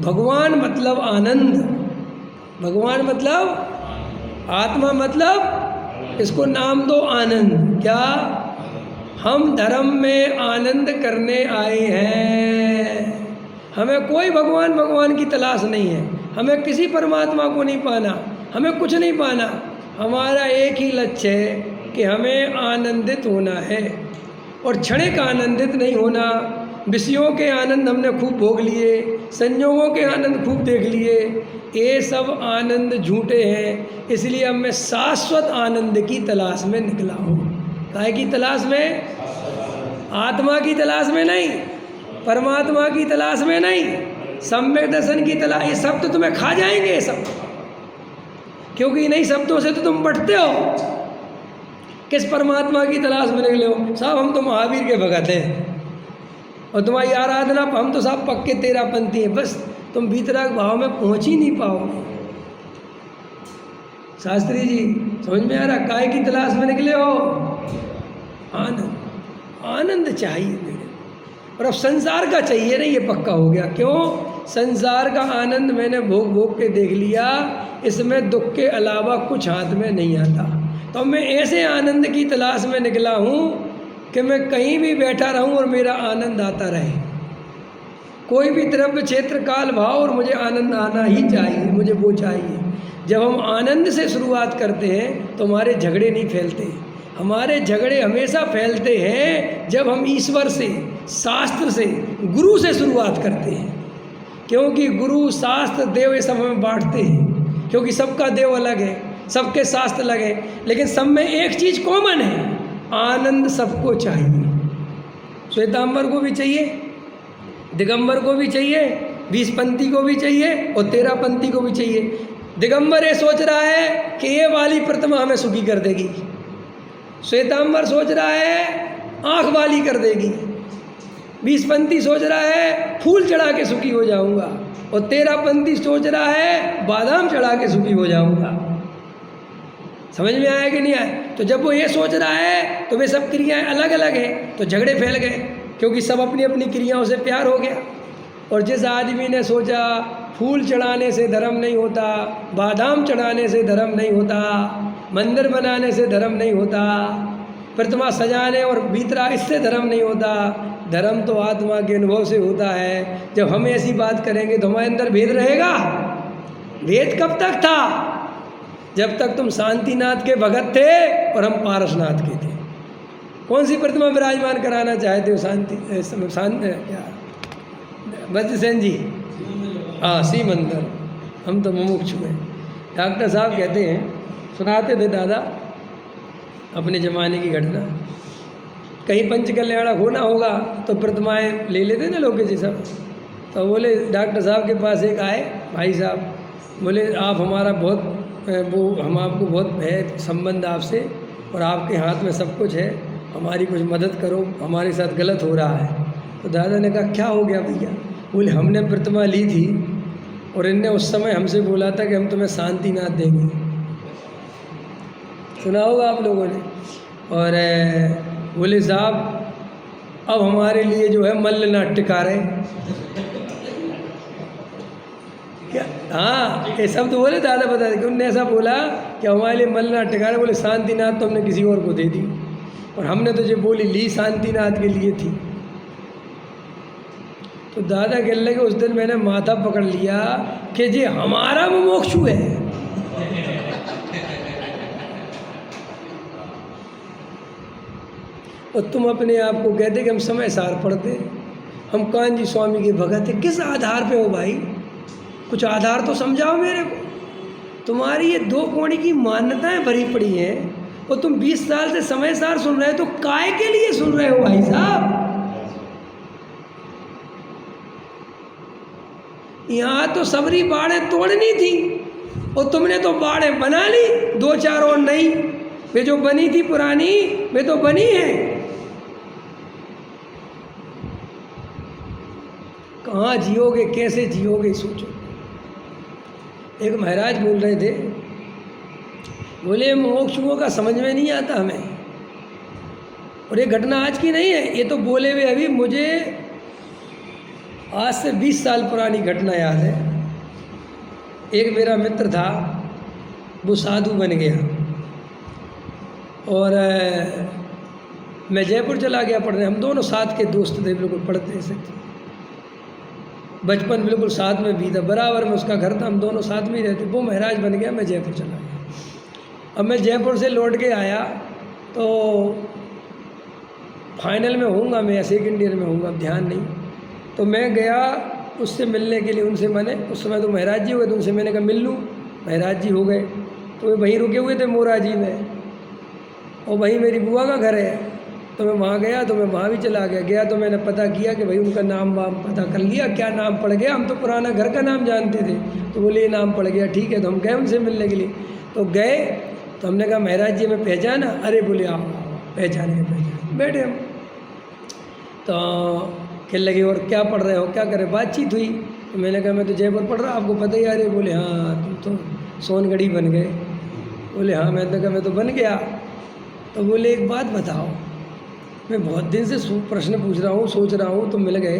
भगवान मतलब आनंद, भगवान मतलब आत्मा, मतलब इसको नाम दो आनंद। क्या? हम धर्म में आनंद करने आए हैं। हमें कोई भगवान भगवान की तलाश नहीं है, हमें किसी परमात्मा को नहीं पाना, हमें कुछ नहीं पाना। हमारा एक ही लक्ष्य है कि हमें आनंदित होना है, और क्षणिक आनंदित नहीं होना। विषयों के आनंद हमने खूब भोग लिए, संयोगों के आनंद खूब देख लिए, ये सब आनंद झूठे हैं। इसलिए अब मैं शाश्वत आनंद की तलाश में निकला हूँ। काहे की तलाश में? आत्मा की तलाश में नहीं, परमात्मा की तलाश में नहीं, सम्यक दर्शन की तलाश। ये सब तो तुम्हें खा जाएंगे ये सब, क्योंकि इन्हीं शब्दों से तो तुम बढ़ते हो। किस परमात्मा की तलाश में निकले हो? साहब हम तो महावीर के भगत हैं, और तुम्हारी आराधना हम तो साहब पक्के तेरापंथी हैं। बस तुम भीतराग भाव में पहुंच ही नहीं पाओगे। शास्त्री जी समझ में आ रहा? काय की तलाश में निकले हो? आनंद, आनंद चाहिए मेरे, और अब संसार का चाहिए नहीं, ये पक्का हो गया। क्यों? संसार का आनंद मैंने भोग भोग के देख लिया, इसमें दुख के अलावा कुछ हाथ में नहीं आता। तो मैं ऐसे आनंद की तलाश में निकला हूँ कि मैं कहीं भी बैठा रहूं और मेरा आनंद आता रहे। कोई भी द्रव्य क्षेत्र काल भाव, और मुझे आनंद आना ही चाहिए, मुझे वो चाहिए। जब हम आनंद से शुरुआत करते हैं तो हमारे झगड़े नहीं फैलते। हमारे झगड़े हमेशा फैलते हैं जब हम ईश्वर से, शास्त्र से, गुरु से शुरुआत करते हैं। क्योंकि गुरु, शास्त्र, देव ये सब हमें बांटते हैं, क्योंकि सबका देव अलग है, सबके शास्त्र अलग है, लेकिन सब में एक चीज़ कॉमन है, आनंद सबको चाहिए। श्वेतांबर को भी चाहिए, दिगंबर को भी चाहिए, 20पंथी को भी चाहिए, और 13पंथी को भी चाहिए। दिगंबर ये सोच रहा है कि ये वाली प्रतिमा हमें सुखी कर देगी, श्वेतांबर सोच रहा है आँख वाली कर देगी, 20पंथी सोच रहा है फूल चढ़ा के सुखी हो जाऊंगा, और 13पंथी सोच रहा है बादाम चढ़ा के सुखी हो जाऊंगा। समझ में आया कि नहीं आया? तो जब वो ये सोच रहा है तो वे सब क्रियाएं अलग अलग हैं, तो झगड़े फैल गए, क्योंकि सब अपनी अपनी क्रियाओं से प्यार हो गया। और जिस आदमी ने सोचा फूल चढ़ाने से धर्म नहीं होता, बादाम चढ़ाने से धर्म नहीं होता, मंदिर बनाने से धर्म नहीं होता, प्रतिमा सजाने और भीतरा इससे धर्म नहीं होता, धर्म तो आत्मा के अनुभव से होता है। जब हम ऐसी बात करेंगे तो हमारे अंदर भेद रहेगा। भेद कब तक था? जब तक तुम शांतिनाथ के भगत थे और हम पारसनाथ के थे। कौन सी प्रतिमा विराजमान कराना चाहते हो? क्या वज्रसेन जी? हाँ, शिव मंदिर। हम तो मुमुक्षु हैं। डॉक्टर साहब कहते हैं, सुनाते थे दादा अपने ज़माने की घटना, कहीं पंचकल्याण होना होगा तो प्रतिमाएं ले लेते ना लोग जी सब। तो बोले डॉक्टर साहब के पास एक आए भाई साहब, बोले आप हमारा बहुत हम आपको बहुत है संबंध आपसे, और आपके हाथ में सब कुछ है, हमारी कुछ मदद करो, हमारे साथ गलत हो रहा है। तो दादा ने कहा क्या हो गया भैया? बोले हमने प्रतिमा ली थी और इनने उस समय हमसे बोला था कि हम तुम्हें शांतिनाथ देंगे। सुना होगा आप लोगों ने। और बोले साहब अब हमारे लिए जो है मल्ल नाट्यकार है। क्या? हाँ, ये शब्द तो बोले दादा बता दें कि उनने ऐसा बोला कि हमारे लिए मल्ल नाट्यकार है। बोले शांतिनाथ तो हमने किसी और को दे दी, और हमने तो जो बोली ली शांतिनाथ के लिए थी। तो दादा कहने लगे उस दिन मैंने माथा पकड़ लिया कि जी हमारा मुमुक्षु है। और तुम अपने आप को कहते कि हम समय सार पढ़ते, हम कान्जी स्वामी के भगत हैं। किस आधार पे हो भाई? कुछ आधार तो समझाओ मेरे को। तुम्हारी ये दो कोणी की मान्यताएं भरी पड़ी हैं, और तुम 20 साल से समय सार सुन रहे हो, तो काय के लिए सुन रहे हो भाई साहब? यहाँ तो सबरी बाड़ें तोड़नी थी, और तुमने तो बाड़ें बना ली, 2-4 और नई। वे जो बनी थी पुरानी वे तो बनी है। कहाँ जियोगे, कैसे जियोगे, सोचो। एक महाराज बोल रहे थे, बोले मोक्षुओं का समझ में नहीं आता हमें। और ये घटना आज की नहीं है, ये तो बोले हुए अभी मुझे आज से 20 साल पुरानी घटना याद है। एक मेरा मित्र था, वो साधु बन गया और मैं जयपुर चला गया पढ़ने। हम दोनों साथ के दोस्त थे, बिल्कुल पढ़ते थे, बचपन बिल्कुल साथ में बीता, बराबर में उसका घर था, हम दोनों साथ में ही रहते। वो महाराज बन गया, मैं जयपुर चला गया। अब मैं जयपुर से लौट के आया तो फाइनल में होऊंगा मैं या सेकेंड ईयर में होऊंगा, अब ध्यान नहीं। तो मैं गया उससे मिलने के लिए, उनसे मैंने, उस समय तो महाराज जी हो गए, तो उनसे मैंने कहा मिल लूँ, महाराज जी हो गए। तो वे वहीं रुके हुए थे मोराजी में, और वहीं मेरी बुआ का घर है। तो मैं वहाँ गया, तो मैं वहाँ भी चला गया तो मैंने पता किया कि भाई उनका नाम वाम पता कर लिया, क्या नाम पड़ गया। हम तो पुराना घर का नाम जानते थे, तो बोले ये नाम पड़ गया, ठीक है। तो हम गए उनसे मिलने के लिए। तो गए तो हमने कहा महाराज जी मैं पहचाना, अरे बोले आओ पहचाने, बैठे हम। तो कहने लगे और क्या पढ़ रहे हो, क्या कर रहे, बातचीत हुई। तो मैंने कहा मैं तो जयपुर पढ़ रहा, आपको पता ही आ रहे। बोले हाँ तुम तो सोनगढ़ी बन गए। बोले हाँ, मैं तो कहा मैं तो बन गया। तो बोले एक बात बताओ, मैं बहुत दिन से प्रश्न पूछ रहा हूँ, सोच रहा हूँ, तुम मिल गए,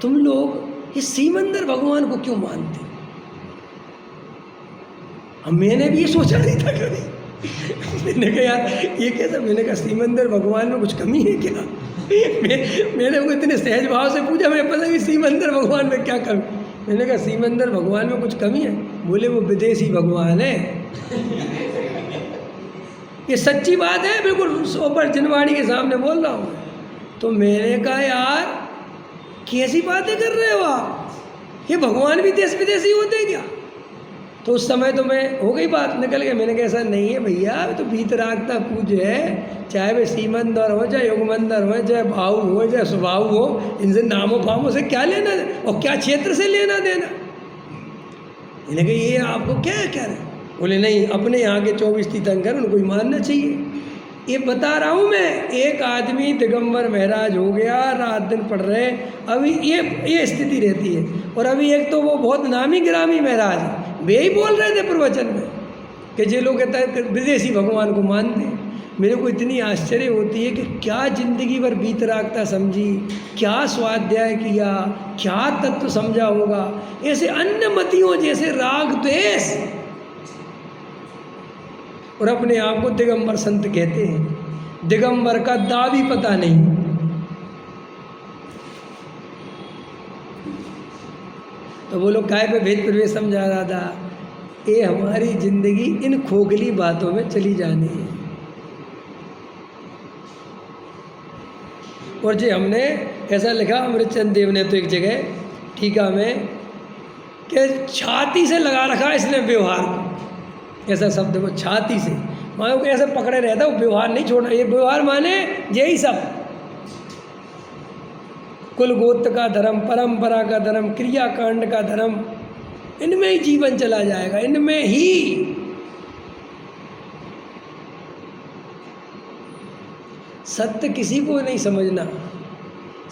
तुम लोग ये सीमंदर भगवान को क्यों मानते? अब मैंने भी ये सोचा नहीं था कभी। मैंने कहा यार ये कैसा, मैंने कहा सीमंदर भगवान में कुछ कमी है क्या? मैंने वो इतने सहज भाव से पूछा, मैं पता नहीं सीमंदर भगवान में क्या कमी। मैंने कहा सीमंदर भगवान में कुछ कमी है? बोले वो विदेशी भगवान है। ये सच्ची बात है, बिल्कुल ऊपर जिनवाणी के सामने बोल रहा हूँ। तो मैंने कहा यार कैसी बातें कर रहे हो आप, ये भगवान भी देश विदेशी होते क्या? तो उस समय तो मैं हो गई बात, निकल गया। मैंने कहा ऐसा नहीं है भैया, तो भीतरागता पूज है, चाहे वे सीमंदर हो, चाहे युगमंदर हो, चाहे भाव हो, चाहे स्वभाव हो, इनसे नामों फामों से क्या लेना और क्या क्षेत्र से लेना देना। इन्हें कहा ये आपको क्या कह रहे? बोले नहीं, अपने यहाँ के 24 तीर्थंकर उनको ही मानना चाहिए। ये बता रहा हूँ मैं, एक आदमी दिगंबर महाराज हो गया, रात दिन पढ़ रहे, अभी ये स्थिति रहती है। और अभी एक तो वो बहुत नामी गिरामी महाराज है, वे ही बोल रहे थे प्रवचन में कि जे लोग कहते हैं विदेशी भगवान को मानते हैं। मेरे को इतनी आश्चर्य होती है कि क्या जिंदगी भर बीतरागता समझी, क्या स्वाध्याय किया, क्या तत्व समझा होगा। ऐसे अन्य मतियों जैसे राग द्वेष, और अपने आप को दिगंबर संत कहते हैं। दिगंबर का दा भी पता नहीं। तो वो लोग काय पे भेद प्रवेश समझा रहा था, ये हमारी जिंदगी इन खोखली बातों में चली जानी है। और जो हमने ऐसा लिखा अमृतचंद देव ने तो एक जगह टीका में कि छाती से लगा रखा इसने व्यवहार को, ऐसा शब्द वो छाती से मानो कि ऐसे पकड़े रहता, वो व्यवहार नहीं छोड़ा। ये व्यवहार माने यही सब कुल गोत्र का धर्म, परंपरा का धर्म, क्रियाकांड का धर्म, इनमें ही जीवन चला जाएगा, इनमें ही। सत्य किसी को नहीं समझना,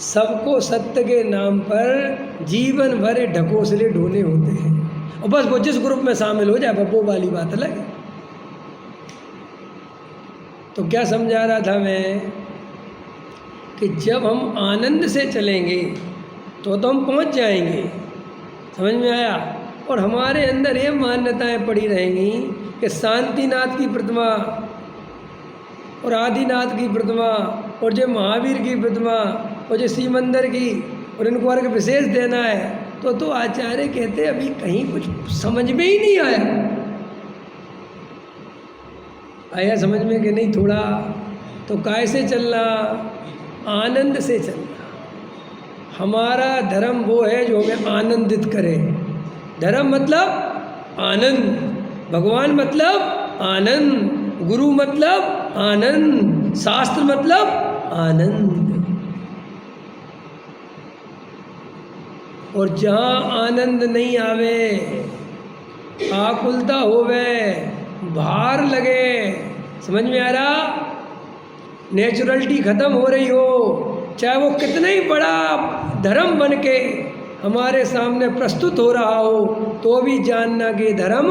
सबको सत्य के नाम पर जीवन भर ढकोसले ढोने होते हैं। और बस वो जिस ग्रुप में शामिल हो जाए वो वाली बात अलग है। तो क्या समझा रहा था मैं कि जब हम आनंद से चलेंगे तो हम पहुंच जाएंगे, समझ में आया। और हमारे अंदर ये मान्यताएं पड़ी रहेंगी कि शांतिनाथ की प्रतिमा और आदिनाथ की प्रतिमा और जो महावीर की प्रतिमा और जो सीमंदर की, और इनको अर्घ विशेष देना है, तो आचार्य कहते अभी कहीं कुछ समझ में ही नहीं आया समझ में कि नहीं थोड़ा। तो कैसे चलना? आनंद से चलना। हमारा धर्म वो है जो हमें आनंदित करे। धर्म मतलब आनंद, भगवान मतलब आनंद, गुरु मतलब आनंद, शास्त्र मतलब आनंद। और जहाँ आनंद नहीं आवे, आकुलता होवे, भार लगे, समझ में आ रहा, नेचुरलिटी खत्म हो रही हो, चाहे वो कितना ही बड़ा धर्म बन के हमारे सामने प्रस्तुत हो रहा हो, तो भी जानना कि धर्म